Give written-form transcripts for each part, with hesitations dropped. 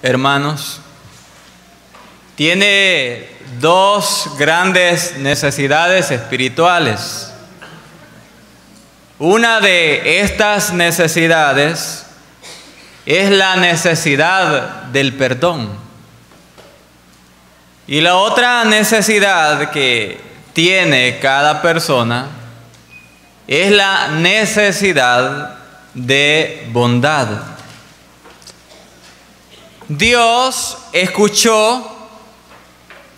hermanos, tiene dos grandes necesidades espirituales. Una de estas necesidades es la necesidad del perdón. Y la otra necesidad que tiene cada persona es la necesidad de bondad. Dios escuchó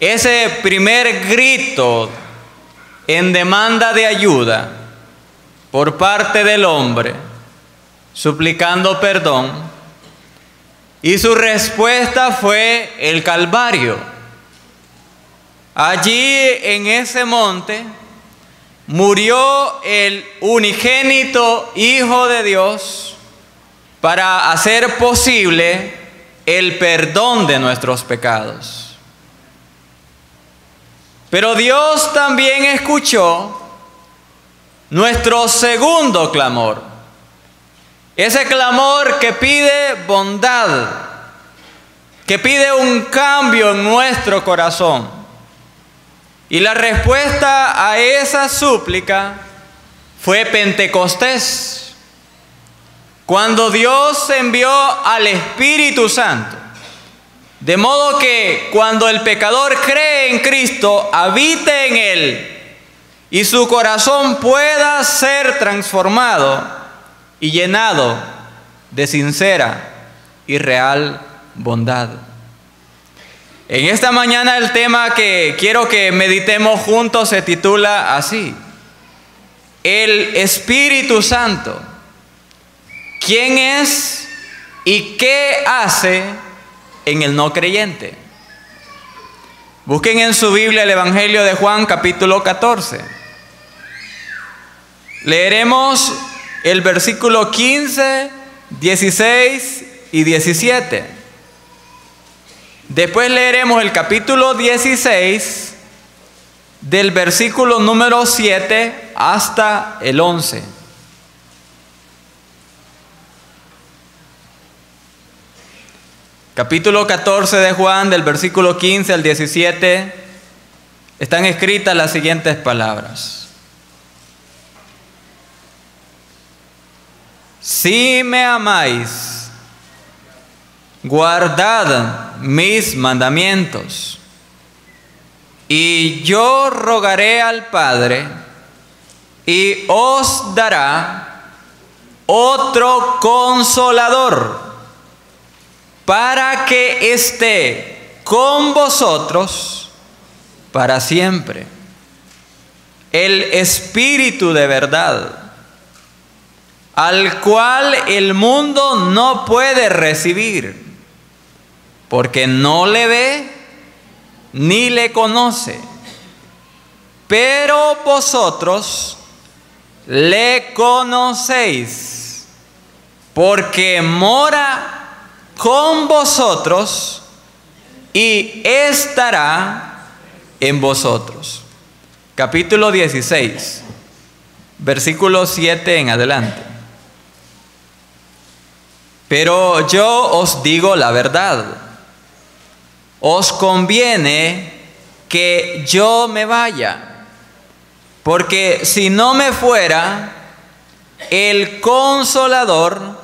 ese primer grito en demanda de ayuda por parte del hombre, suplicando perdón, y su respuesta fue el Calvario. Allí en ese monte murió el unigénito Hijo de Dios para hacer posible el perdón de nuestros pecados. Pero Dios también escuchó nuestro segundo clamor, ese clamor que pide bondad, que pide un cambio en nuestro corazón. Y la respuesta a esa súplica fue Pentecostés, cuando Dios envió al Espíritu Santo, de modo que cuando el pecador cree en Cristo, habite en él y su corazón pueda ser transformado y llenado de sincera y real bondad. En esta mañana el tema que quiero que meditemos juntos se titula así: el Espíritu Santo. ¿Quién es y qué hace en el no creyente? Busquen en su Biblia el Evangelio de Juan, capítulo 14. Leeremos el versículo 15, 16 y 17. Después leeremos el capítulo 16, del versículo número 7 hasta el 11. Capítulo 14 de Juan, del versículo 15 al 17, están escritas las siguientes palabras: Si me amáis, guardad mis mandamientos, y yo rogaré al Padre, y os dará otro consolador, para que esté con vosotros para siempre. El Espíritu de verdad, al cual el mundo no puede recibir, porque no le ve ni le conoce. Pero vosotros le conocéis, porque mora con vosotros y estará en vosotros. Capítulo 16, versículo 7 en adelante. Pero yo os digo la verdad, os conviene que yo me vaya, porque si no me fuera, el Consolador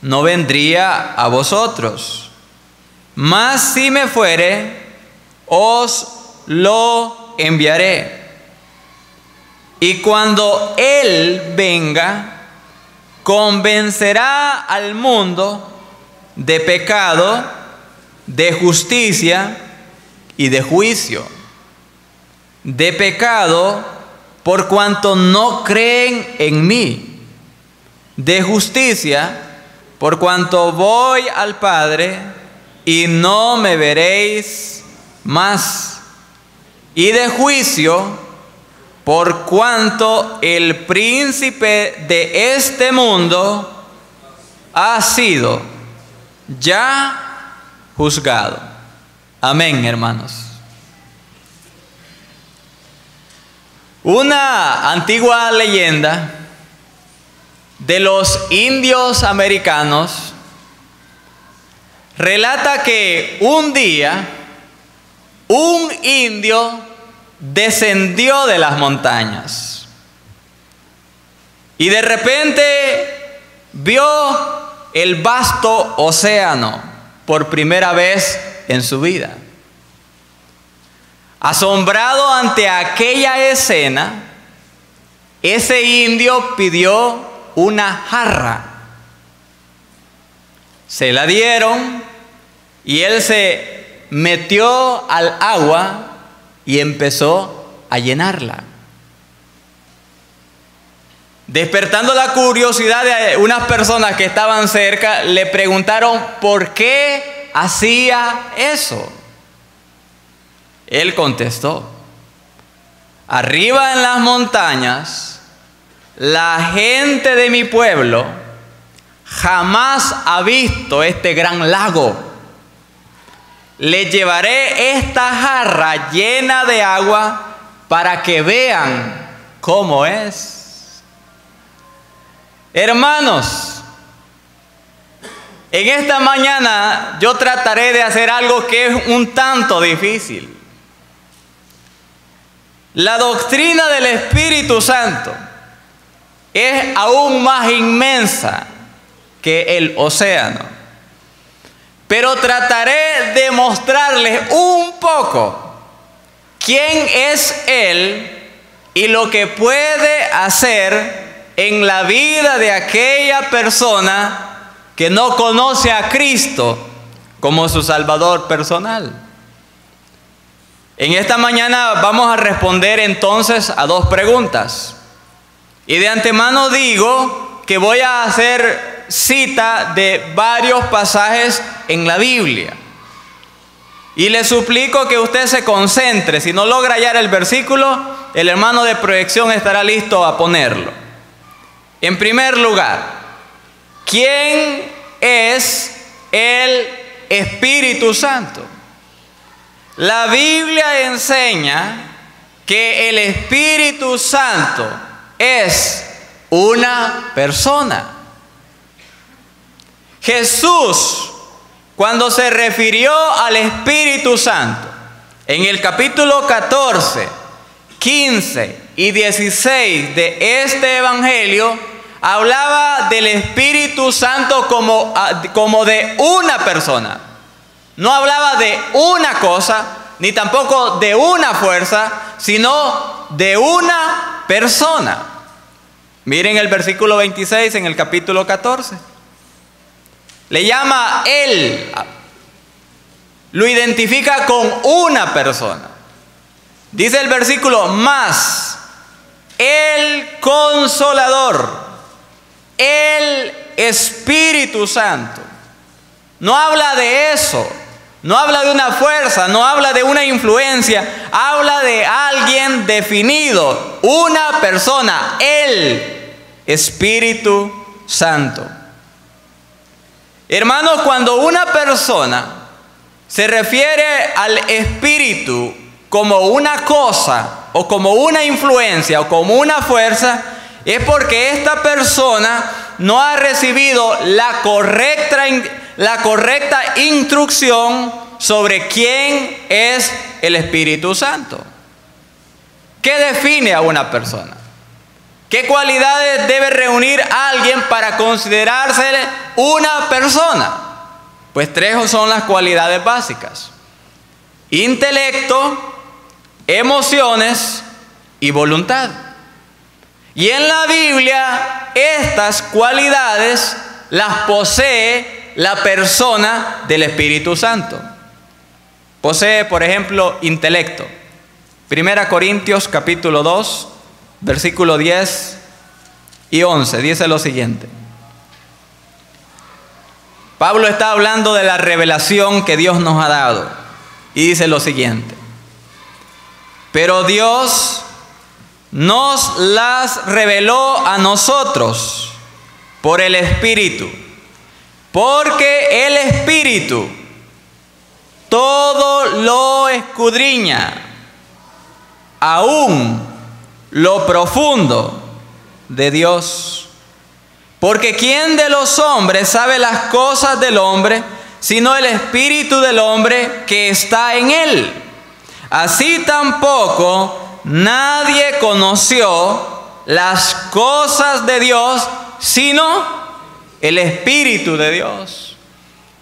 no vendría a vosotros. Mas si me fuere, os lo enviaré. Y cuando Él venga, convencerá al mundo de pecado, de justicia y de juicio. De pecado, por cuanto no creen en mí. De justicia, por cuanto voy al Padre y no me veréis más. Y de juicio, por cuanto el príncipe de este mundo ha sido ya juzgado. Amén, hermanos. Una antigua leyenda de los indios americanos relata que un día un indio descendió de las montañas y de repente vio el vasto océano por primera vez en su vida. Asombrado ante aquella escena, ese indio pidió una jarra. Se la dieron y él se metió al agua y empezó a llenarla. Despertando la curiosidad de unas personas que estaban cerca, le preguntaron por qué hacía eso. Él contestó: arriba en las montañas, la gente de mi pueblo jamás ha visto este gran lago. Le llevaré esta jarra llena de agua para que vean cómo es. Hermanos, en esta mañana yo trataré de hacer algo que es un tanto difícil. La doctrina del Espíritu Santo es aún más inmensa que el océano, pero trataré de mostrarles un poco quién es Él y lo que puede hacer en la vida de aquella persona que no conoce a Cristo como su Salvador personal. En esta mañana vamos a responder entonces a dos preguntas. Y de antemano digo que voy a hacer cita de varios pasajes en la Biblia. Y le suplico que usted se concentre. Si no logra hallar el versículo, el hermano de proyección estará listo a ponerlo. En primer lugar, ¿quién es el Espíritu Santo? La Biblia enseña que el Espíritu Santo es una persona. Jesús, cuando se refirió al Espíritu Santo, en el capítulo 14, 15 y 16 de este Evangelio, hablaba del Espíritu Santo como de una persona. No hablaba de una cosa, ni tampoco de una fuerza, sino de una persona. Miren el versículo 26 en el capítulo 14. Le llama Él, lo identifica con una persona. Dice el versículo: más el Consolador, el Espíritu Santo. No habla de eso. No habla de una fuerza, no habla de una influencia, habla de alguien definido, una persona, el Espíritu Santo. Hermanos, cuando una persona se refiere al Espíritu como una cosa, o como una influencia, o como una fuerza, es porque esta persona no ha recibido la correcta instrucción sobre quién es el Espíritu Santo. ¿Qué define a una persona? ¿Qué cualidades debe reunir alguien para considerársele una persona? Pues tres son las cualidades básicas: intelecto, emociones y voluntad. Y en la Biblia estas cualidades las posee la persona del Espíritu Santo. Posee, por ejemplo, intelecto. 1 Corintios capítulo 2, versículo 10 y 11, dice lo siguiente. Pablo está hablando de la revelación que Dios nos ha dado. Y dice lo siguiente: pero Dios nos las reveló a nosotros por el Espíritu, porque el Espíritu todo lo escudriña, aún lo profundo de Dios. Porque ¿quién de los hombres sabe las cosas del hombre, sino el espíritu del hombre que está en él. Así tampoco nadie conoció las cosas de Dios, sino el Espíritu de Dios.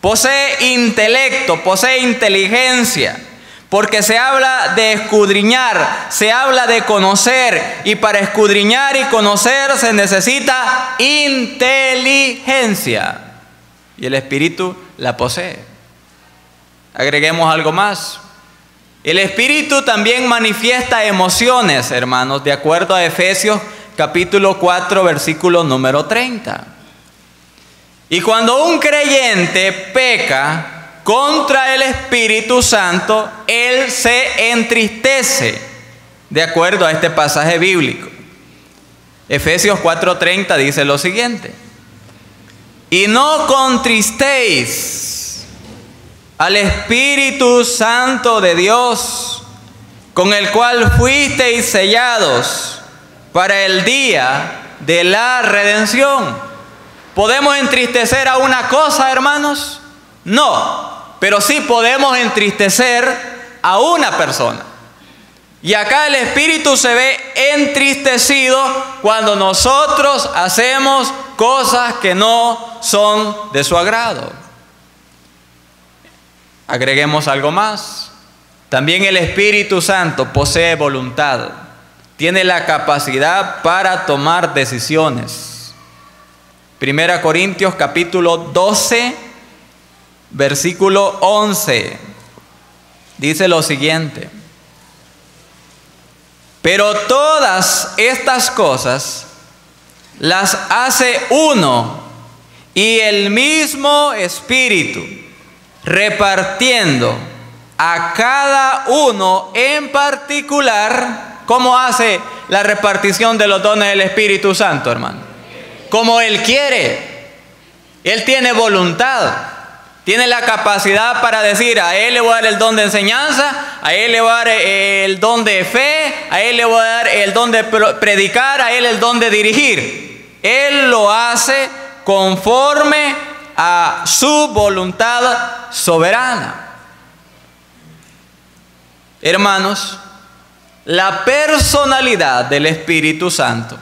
Posee intelecto, posee inteligencia, porque se habla de escudriñar, se habla de conocer, y para escudriñar y conocer se necesita inteligencia, y el Espíritu la posee. Agreguemos algo más. El Espíritu también manifiesta emociones, hermanos, de acuerdo a Efesios capítulo 4, versículo número 30. Y cuando un creyente peca contra el Espíritu Santo, él se entristece, de acuerdo a este pasaje bíblico. Efesios 4:30 dice lo siguiente: y no contristéis al Espíritu Santo de Dios, con el cual fuisteis sellados para el día de la redención. ¿Podemos entristecer a una cosa, hermanos? No, pero sí podemos entristecer a una persona. Y acá el Espíritu se ve entristecido cuando nosotros hacemos cosas que no son de su agrado. Agreguemos algo más. También el Espíritu Santo posee voluntad. Tiene la capacidad para tomar decisiones. 1 Corintios capítulo 12, versículo 11. Dice lo siguiente: pero todas estas cosas las hace uno y el mismo Espíritu, repartiendo a cada uno en particular. ¿Cómo hace la repartición de los dones del Espíritu Santo, hermano? Como Él quiere. Él tiene voluntad, tiene la capacidad para decir: a Él le voy a dar el don de enseñanza, a Él le voy a dar el don de fe, a Él le voy a dar el don de predicar, a Él el don de dirigir. Él lo hace conforme a su voluntad soberana. Hermanos, la personalidad del Espíritu Santo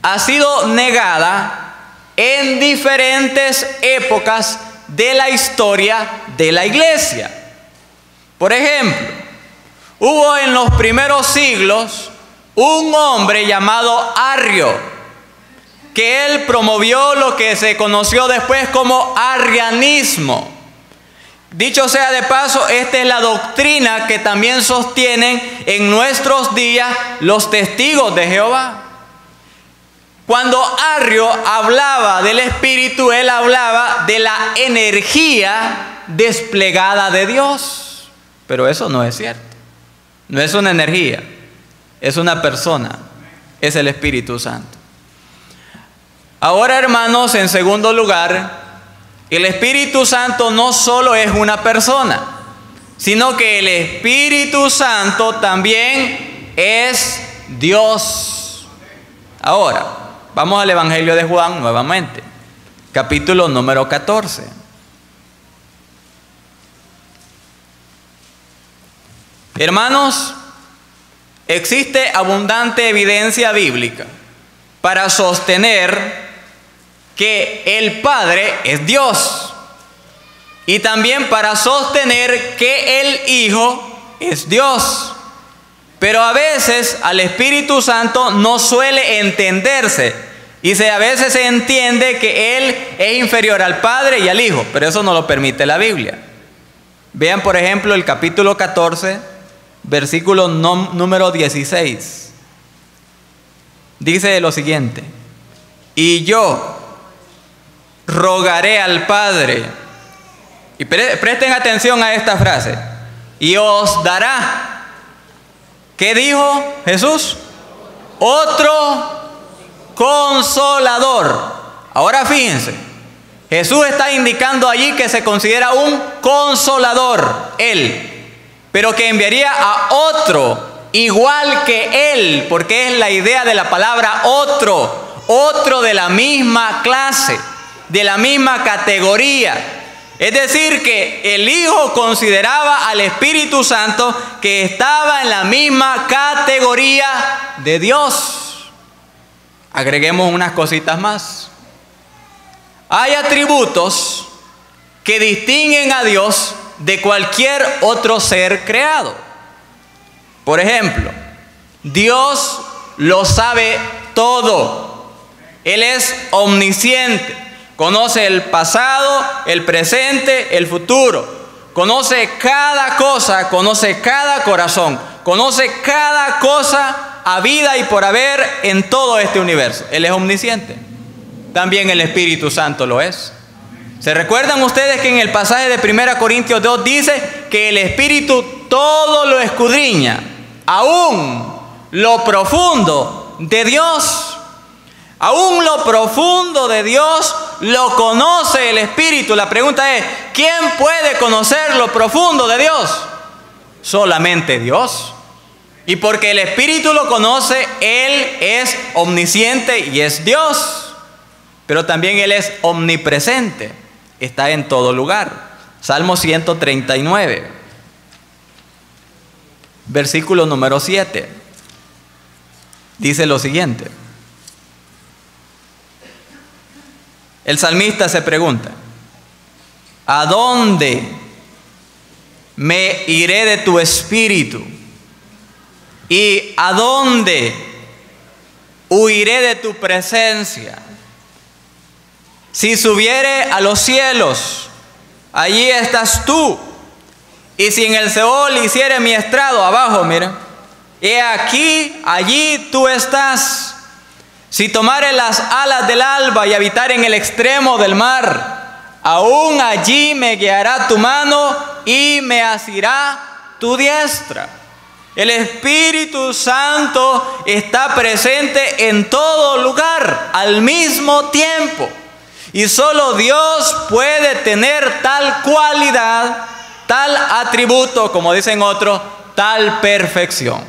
ha sido negada en diferentes épocas de la historia de la iglesia. Por ejemplo, hubo en los primeros siglos un hombre llamado Arrio, que él promovió lo que se conoció después como arrianismo. Dicho sea de paso, esta es la doctrina que también sostienen en nuestros días los testigos de Jehová. Cuando Arrio hablaba del Espíritu, él hablaba de la energía desplegada de Dios. Pero eso no es cierto. No es una energía, es una persona, es el Espíritu Santo. Ahora, hermanos, en segundo lugar, el Espíritu Santo no solo es una persona, sino que el Espíritu Santo también es Dios. Ahora, vamos al Evangelio de Juan nuevamente, capítulo número 14. Hermanos, existe abundante evidencia bíblica para sostener que el Padre es Dios, y también para sostener que el Hijo es Dios. Pero a veces al Espíritu Santo no suele entenderse, y a veces se entiende que Él es inferior al Padre y al Hijo, pero eso no lo permite la Biblia. Vean por ejemplo el capítulo 14, versículo número 16. Dice lo siguiente: y yo rogaré al Padre, y presten atención a esta frase, y os dará, ¿qué dijo Jesús? Otro consolador. Ahora fíjense, Jesús está indicando allí que se considera un consolador, Él, pero que enviaría a otro igual que Él, porque es la idea de la palabra otro de la misma clase, de la misma categoría, Es decir, que el Hijo consideraba al Espíritu Santo que estaba en la misma categoría de Dios. Agreguemos unas cositas más. Hay atributos que distinguen a Dios de cualquier otro ser creado. Por ejemplo, Dios lo sabe todo. Él es omnisciente. Conoce el pasado, el presente, el futuro. Conoce cada cosa, conoce cada corazón. Conoce cada cosa habida y por haber en todo este universo. Él es omnisciente. También el Espíritu Santo lo es. ¿Se recuerdan ustedes que en el pasaje de 1 Corintios 2 dice que el Espíritu todo lo escudriña, aún lo profundo de Dios? Aún lo profundo de Dios lo conoce el Espíritu. La pregunta es, ¿quién puede conocer lo profundo de Dios? Solamente Dios. Y porque el Espíritu lo conoce, Él es omnisciente y es Dios. Pero también Él es omnipresente. Está en todo lugar. Salmo 139. Versículo número 7. Dice lo siguiente. El salmista se pregunta, ¿a dónde me iré de tu espíritu? ¿Y a dónde huiré de tu presencia? Si subiere a los cielos, allí estás tú. Y si en el Seol hiciere mi estrado, abajo, mira, he aquí, allí tú estás. Si tomare las alas del alba y habitar en el extremo del mar, aún allí me guiará tu mano y me asirá tu diestra. El Espíritu Santo está presente en todo lugar al mismo tiempo. Y solo Dios puede tener tal cualidad, tal atributo, como dicen otros, tal perfección.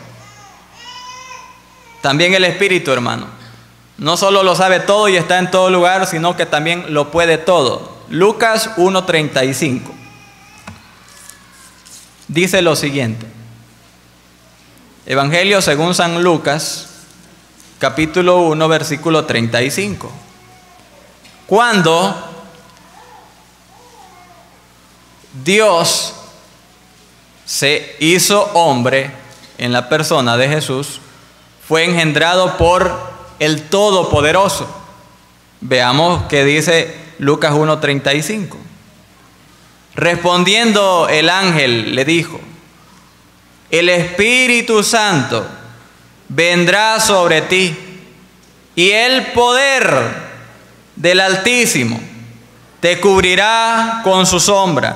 También el Espíritu, hermano, no solo lo sabe todo y está en todo lugar, sino que también lo puede todo. Lucas 1:35 dice lo siguiente. Evangelio según San Lucas, capítulo 1, versículo 35. Cuando Dios se hizo hombre en la persona de Jesús, fue engendrado por el Todopoderoso. Veamos qué dice Lucas 1:35. Respondiendo el ángel le dijo, el Espíritu Santo vendrá sobre ti y el poder del Altísimo te cubrirá con su sombra,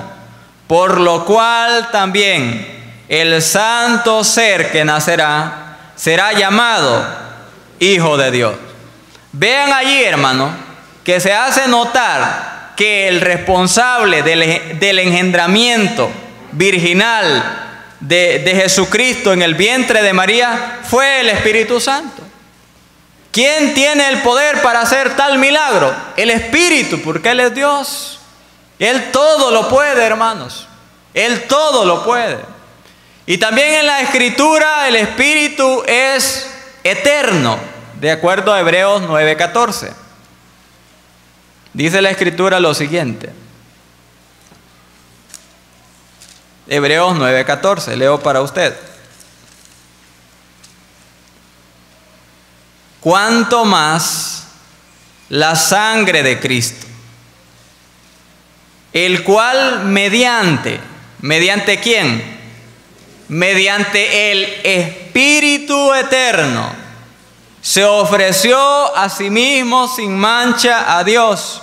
por lo cual también el santo ser que nacerá será llamado Hijo de Dios. Vean allí, hermano, que se hace notar que el responsable del engendramiento virginal de Jesucristo en el vientre de María fue el Espíritu Santo. ¿Quién tiene el poder para hacer tal milagro? El Espíritu, porque Él es Dios. Él todo lo puede, hermanos. Él todo lo puede. Y también en la Escritura el Espíritu es eterno, de acuerdo a Hebreos 9:14. Dice la Escritura lo siguiente. Hebreos 9:14, leo para usted. Cuanto más la sangre de Cristo, el cual ¿mediante quién? Mediante el Espíritu eterno, se ofreció a sí mismo sin mancha a Dios,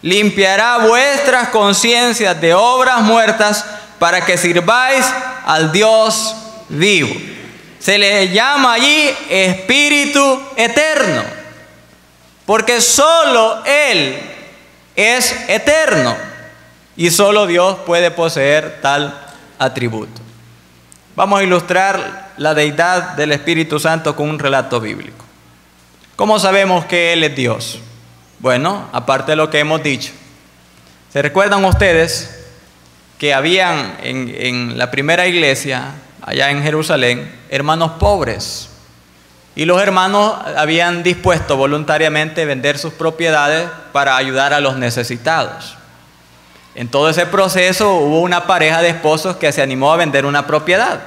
limpiará vuestras conciencias de obras muertas para que sirváis al Dios vivo. Se le llama allí Espíritu eterno, porque solo Él es eterno y solo Dios puede poseer tal atributo. Vamos a ilustrar la deidad del Espíritu Santo con un relato bíblico. ¿Cómo sabemos que Él es Dios? Bueno, aparte de lo que hemos dicho, ¿Se recuerdan ustedes que habían en la primera iglesia, allá en Jerusalén, hermanos pobres? Y los hermanos habían dispuesto voluntariamente vender sus propiedades para ayudar a los necesitados. En todo ese proceso hubo una pareja de esposos que se animó a vender una propiedad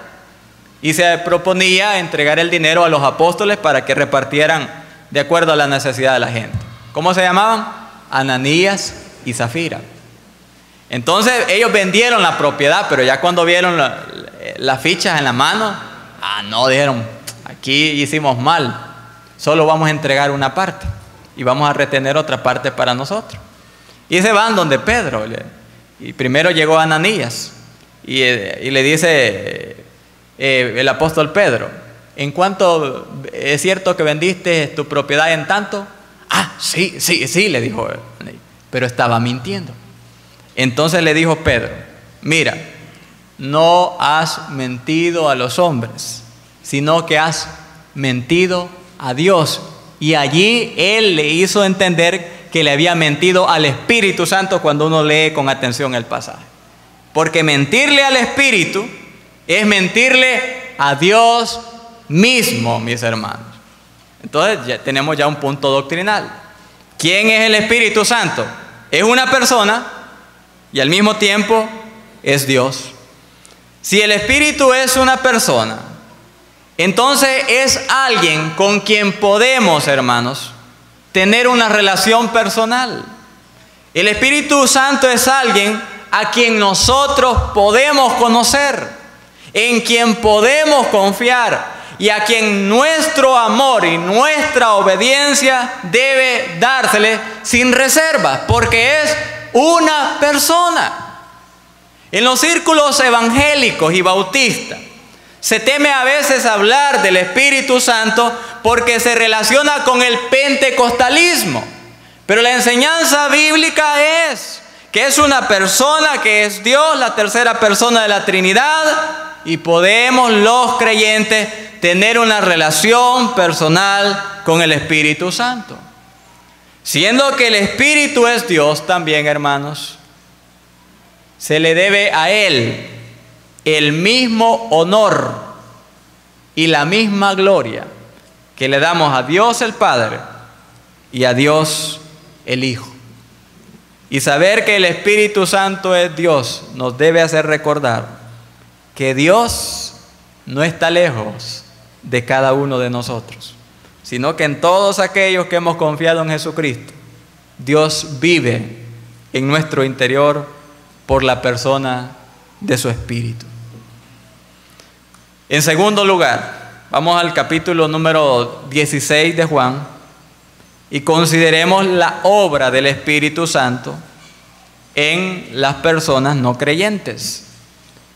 y se proponía entregar el dinero a los apóstoles para que repartieran de acuerdo a la necesidad de la gente. ¿Cómo se llamaban? Ananías y Zafira. Entonces ellos vendieron la propiedad, pero ya cuando vieron las fichas en la mano, no, dijeron, aquí hicimos mal, solo vamos a entregar una parte y vamos a retener otra parte para nosotros. Y se van donde Pedro, y primero llegó Ananías y le dice el apóstol Pedro, ¿en cuánto es cierto que vendiste tu propiedad en tanto? Sí, le dijo, pero estaba mintiendo. Entonces le dijo Pedro, mira, no has mentido a los hombres, sino que has mentido a Dios. Y allí él le hizo entender que le había mentido al Espíritu Santo cuando uno lee con atención el pasaje. Porque mentirle al Espíritu es mentirle a Dios mismo, mis hermanos. Entonces ya tenemos un punto doctrinal. ¿Quién es el Espíritu Santo? Es una persona y al mismo tiempo es Dios. Si el Espíritu es una persona, entonces es alguien con quien podemos, hermanos, tener una relación personal. El Espíritu Santo es alguien a quien nosotros podemos conocer, en quien podemos confiar y a quien nuestro amor y nuestra obediencia debe dársele sin reservas, porque es una persona. En los círculos evangélicos y bautistas se teme a veces hablar del Espíritu Santo porque se relaciona con el pentecostalismo. Pero la enseñanza bíblica es que es una persona, que es Dios, la tercera persona de la Trinidad, y podemos los creyentes tener una relación personal con el Espíritu Santo. Siendo que el Espíritu es Dios también, hermanos, se le debe a Él el mismo honor y la misma gloria que le damos a Dios el Padre y a Dios el Hijo. Y saber que el Espíritu Santo es Dios nos debe hacer recordar que Dios no está lejos de cada uno de nosotros, sino que en todos aquellos que hemos confiado en Jesucristo, Dios vive en nuestro interior por la persona de su Espíritu. En segundo lugar, vamos al capítulo número 16 de Juan y consideremos la obra del Espíritu Santo en las personas no creyentes.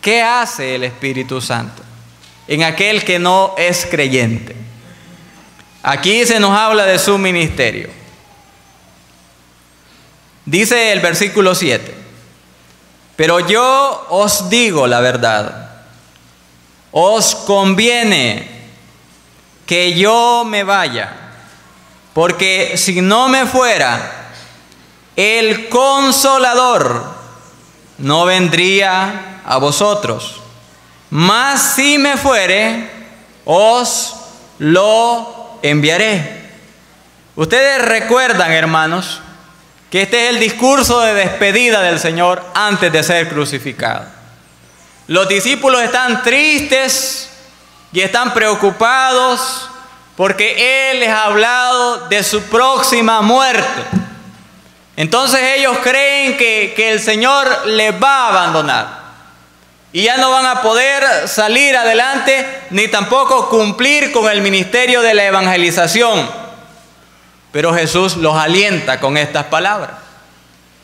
¿Qué hace el Espíritu Santo en aquel que no es creyente? Aquí se nos habla de su ministerio. Dice el versículo 7, pero yo os digo la verdad, os conviene que yo me vaya, porque si no me fuera, el Consolador no vendría a vosotros, mas si me fuere, os lo enviaré. Ustedes recuerdan, hermanos, que este es el discurso de despedida del Señor antes de ser crucificado. Los discípulos están tristes y están preocupados porque Él les ha hablado de su próxima muerte. Entonces ellos creen que el Señor les va a abandonar y ya no van a poder salir adelante ni tampoco cumplir con el ministerio de la evangelización. Pero Jesús los alienta con estas palabras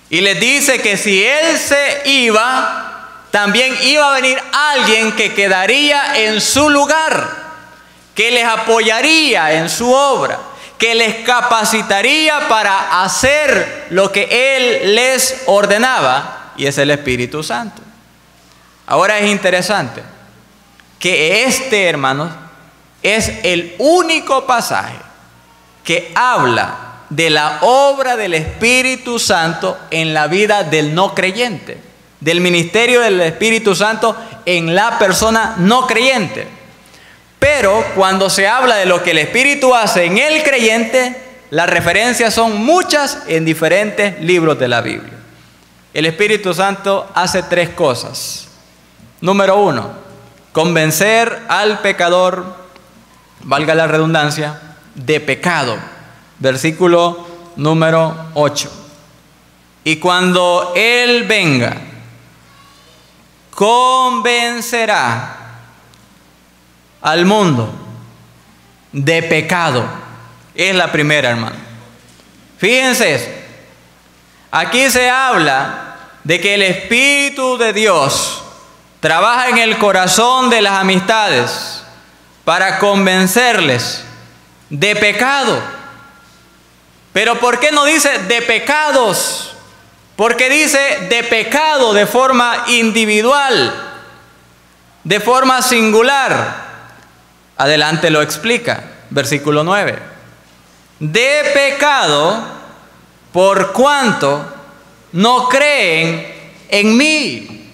y les dice que si Él se iba, también iba a venir alguien que quedaría en su lugar, que les apoyaría en su obra, que les capacitaría para hacer lo que Él les ordenaba, y es el Espíritu Santo. Ahora es interesante que hermanos, es el único pasaje que habla de la obra del Espíritu Santo en la vida del no creyente, del ministerio del Espíritu Santo en la persona no creyente. Pero cuando se habla de lo que el Espíritu hace en el creyente, las referencias son muchas en diferentes libros de la Biblia. El Espíritu Santo hace 3 cosas. Número 1, convencer al pecador, valga la redundancia, de pecado. Versículo número 8. Y cuando Él venga, convencerá al mundo de pecado. Es la primera, hermano. Fíjense eso. Aquí se habla de que el Espíritu de Dios trabaja en el corazón de las amistades para convencerles de pecado. Pero ¿por qué no dice de pecados? Porque dice de pecado de forma individual, de forma singular. Adelante lo explica, versículo 9. De pecado por cuanto no creen en mí.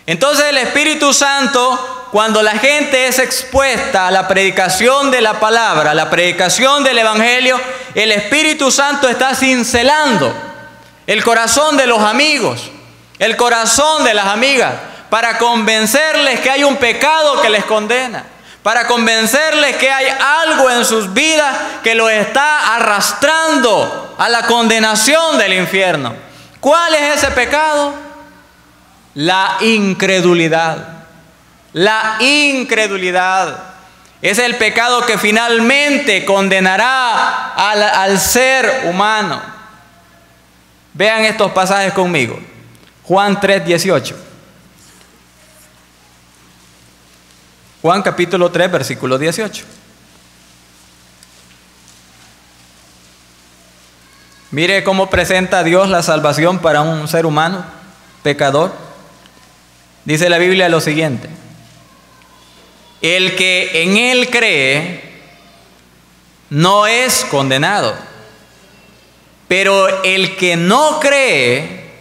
Entonces el Espíritu Santo, cuando la gente es expuesta a la predicación de la palabra, a la predicación del Evangelio, el Espíritu Santo está cincelando el corazón de los amigos, el corazón de las amigas, para convencerles que hay un pecado que les condena, para convencerles que hay algo en sus vidas que los está arrastrando a la condenación del infierno. ¿Cuál es ese pecado? La incredulidad. La incredulidad es el pecado que finalmente condenará al ser humano. Vean estos pasajes conmigo. Juan 3:18. Juan capítulo 3, versículo 18. Mire cómo presenta Dios la salvación para un ser humano pecador. Dice la Biblia lo siguiente: el que en Él cree no es condenado, pero el que no cree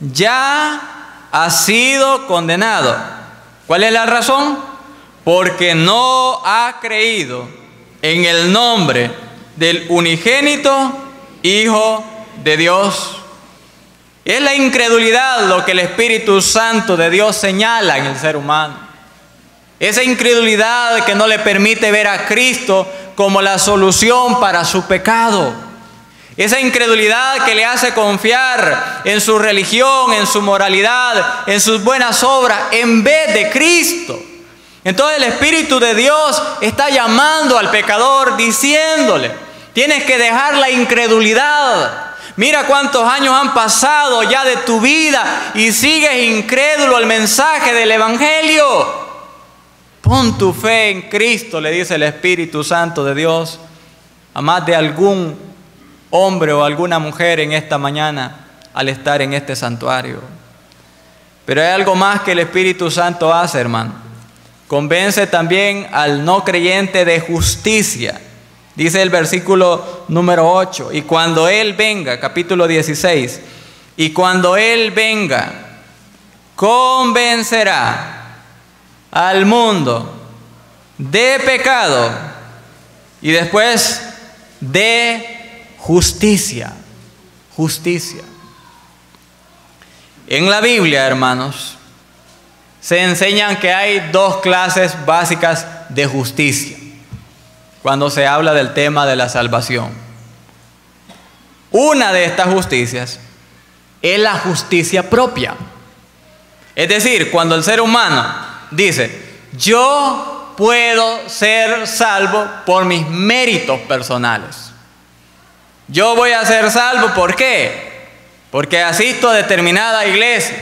ya ha sido condenado. ¿Cuál es la razón? Porque no ha creído en el nombre del unigénito Hijo de Dios. Es la incredulidad lo que el Espíritu Santo de Dios señala en el ser humano. Esa incredulidad que no le permite ver a Cristo como la solución para su pecado. Esa incredulidad que le hace confiar en su religión, en su moralidad, en sus buenas obras, en vez de Cristo. Entonces el Espíritu de Dios está llamando al pecador diciéndole: tienes que dejar la incredulidad. Mira cuántos años han pasado ya de tu vida y sigues incrédulo al mensaje del Evangelio. Pon tu fe en Cristo, le dice el Espíritu Santo de Dios a más de algún hombre o alguna mujer en esta mañana al estar en este santuario. Pero hay algo más que el Espíritu Santo hace, hermano. Convence también al no creyente de justicia. Dice el versículo número 8: y cuando Él venga, capítulo 16, y cuando Él venga, convencerá al mundo de pecado y después de justicia. Justicia. En la Biblia, hermanos, se enseñan que hay 2 clases básicas de justicia cuando se habla del tema de la salvación. Una de estas justicias es la justicia propia. Es decir, cuando el ser humano dice: yo puedo ser salvo por mis méritos personales. Yo voy a ser salvo, ¿por qué? Porque asisto a determinada iglesia,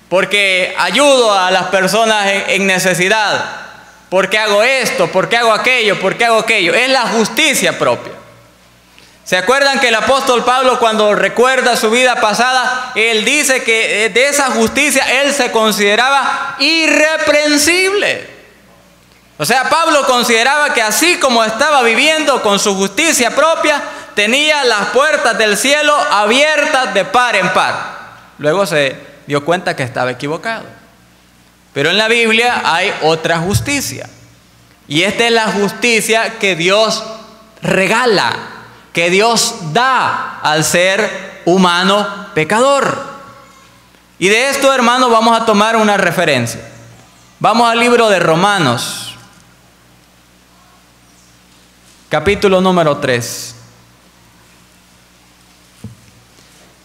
porque ayudo a las personas en necesidad, porque hago esto, porque hago aquello, porque hago aquello. Es la justicia propia. ¿Se acuerdan que el apóstol Pablo, cuando recuerda su vida pasada, él dice que de esa justicia él se consideraba irreprensible? O sea, Pablo consideraba que así como estaba viviendo con su justicia propia, tenía las puertas del cielo abiertas de par en par. Luego se dio cuenta que estaba equivocado. Pero en la Biblia hay otra justicia. Y esta es la justicia que Dios regala, que Dios da al ser humano pecador. Y de esto, hermanos, vamos a tomar una referencia. Vamos al libro de Romanos, capítulo número 3,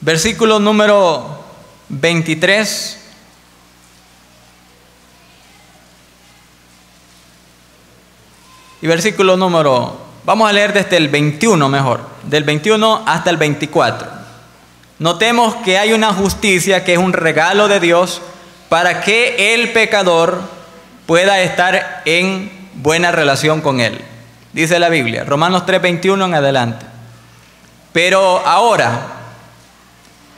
versículo número 23. Y versículo número, vamos a leer desde el 21 mejor, del 21 hasta el 24. Notemos que hay una justicia que es un regalo de Dios para que el pecador pueda estar en buena relación con Él. Dice la Biblia, Romanos 3:21 en adelante. Pero ahora,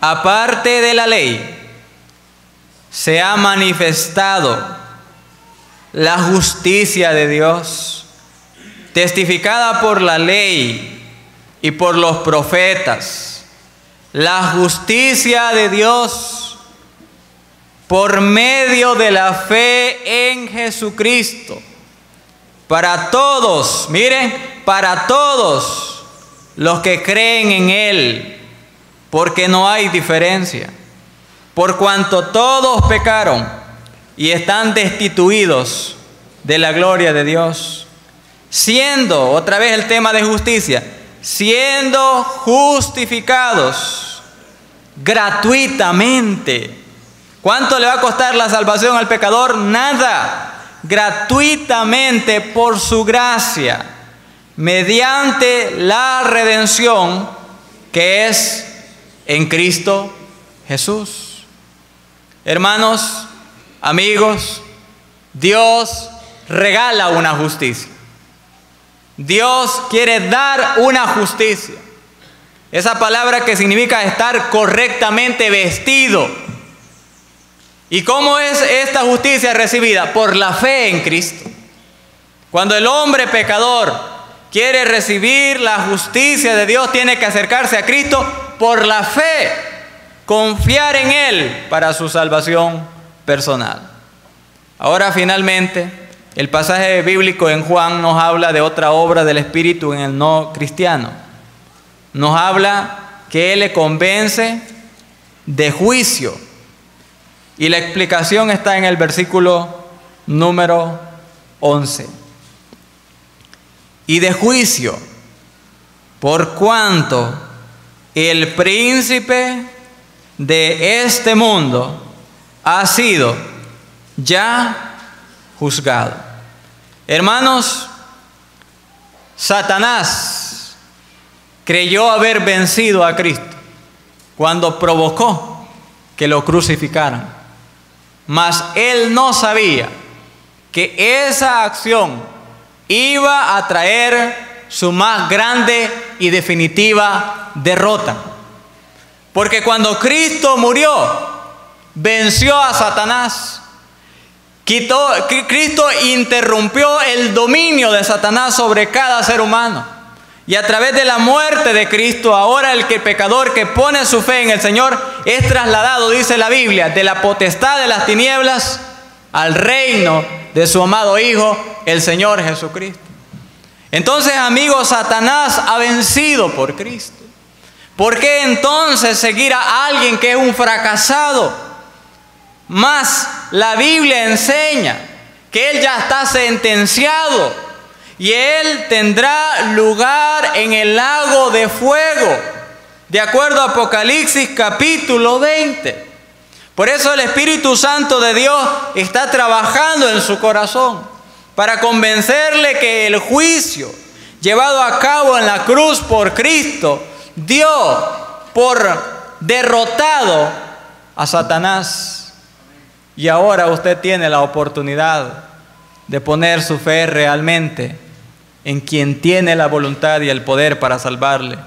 aparte de la ley, se ha manifestado la justicia de Dios, testificada por la ley y por los profetas, la justicia de Dios por medio de la fe en Jesucristo, para todos, miren, para todos los que creen en Él, porque no hay diferencia, por cuanto todos pecaron y están destituidos de la gloria de Dios, siendo, otra vez el tema de justicia, siendo justificados gratuitamente. ¿Cuánto le va a costar la salvación al pecador? Nada. Gratuitamente por su gracia, mediante la redención que es en Cristo Jesús. Hermanos, amigos, Dios regala una justicia. Dios quiere dar una justicia. Esa palabra que significa estar correctamente vestido. ¿Y cómo es esta justicia recibida? Por la fe en Cristo. Cuando el hombre pecador quiere recibir la justicia de Dios, tiene que acercarse a Cristo por la fe, confiar en Él para su salvación personal. Ahora finalmente, el pasaje bíblico en Juan nos habla de otra obra del Espíritu en el no cristiano. Nos habla que Él le convence de juicio. Y la explicación está en el versículo número 11. Y de juicio, por cuanto el príncipe de este mundo ha sido ya juzgado. Hermanos, Satanás creyó haber vencido a Cristo cuando provocó que lo crucificaran. Mas él no sabía que esa acción iba a traer su más grande y definitiva derrota. Porque cuando Cristo murió, venció a Satanás. Cristo interrumpió el dominio de Satanás sobre cada ser humano. Y a través de la muerte de Cristo, ahora el pecador que pone su fe en el Señor es trasladado, dice la Biblia, de la potestad de las tinieblas al reino de su amado Hijo, el Señor Jesucristo. Entonces, amigos, Satanás ha vencido por Cristo. ¿Por qué entonces seguir a alguien que es un fracasado? Mas la Biblia enseña que Él ya está sentenciado y Él tendrá lugar en el lago de fuego, de acuerdo a Apocalipsis capítulo 20. Por eso el Espíritu Santo de Dios está trabajando en su corazón para convencerle que el juicio llevado a cabo en la cruz por Cristo dio por derrotado a Satanás. Y ahora usted tiene la oportunidad de poner su fe realmente en quien tiene la voluntad y el poder para salvarle,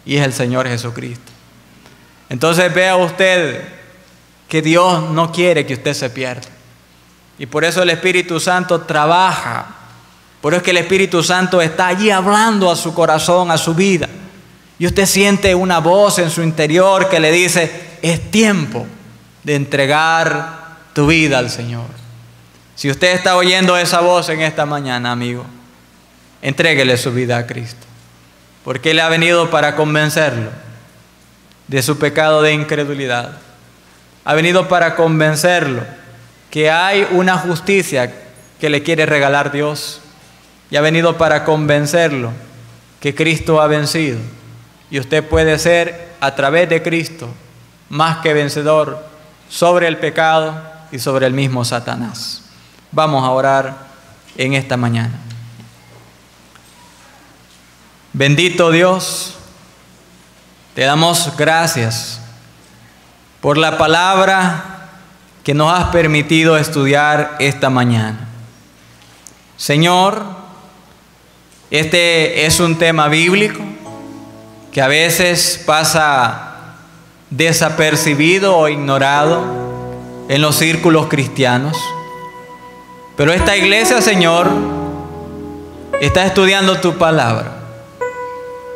y es el Señor Jesucristo. Entonces vea usted que Dios no quiere que usted se pierda. Y por eso el Espíritu Santo trabaja. Por eso es que el Espíritu Santo está allí hablando a su corazón, a su vida, y usted siente una voz en su interior que le dice: es tiempo de entregar tu vida al Señor. Si usted está oyendo esa voz en esta mañana, amigo, entréguele su vida a Cristo, porque Él ha venido para convencerlo de su pecado de incredulidad. Ha venido para convencerlo que hay una justicia que le quiere regalar Dios, y ha venido para convencerlo que Cristo ha vencido, y usted puede ser, a través de Cristo, más que vencedor sobre el pecado y sobre el mismo Satanás. Vamos a orar en esta mañana. Bendito Dios, te damos gracias por la palabra que nos has permitido estudiar esta mañana. Señor, este es un tema bíblico que a veces pasa desapercibido o ignorado en los círculos cristianos. Pero esta iglesia, Señor, está estudiando tu palabra,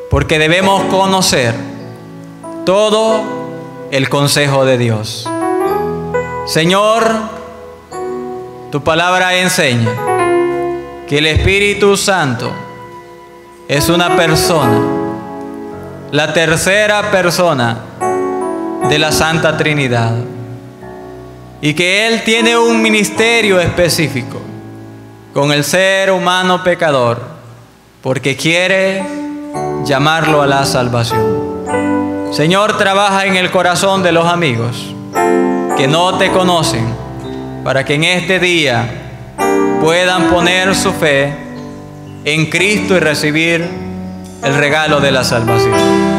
porque debemos conocer todo el consejo de Dios. Señor, tu palabra enseña que el Espíritu Santo es una persona, la tercera persona de la Santa Trinidad, y que Él tiene un ministerio específico con el ser humano pecador, porque quiere llamarlo a la salvación. Señor, trabaja en el corazón de los amigos que no te conocen, para que en este día puedan poner su fe en Cristo y recibir el regalo de la salvación.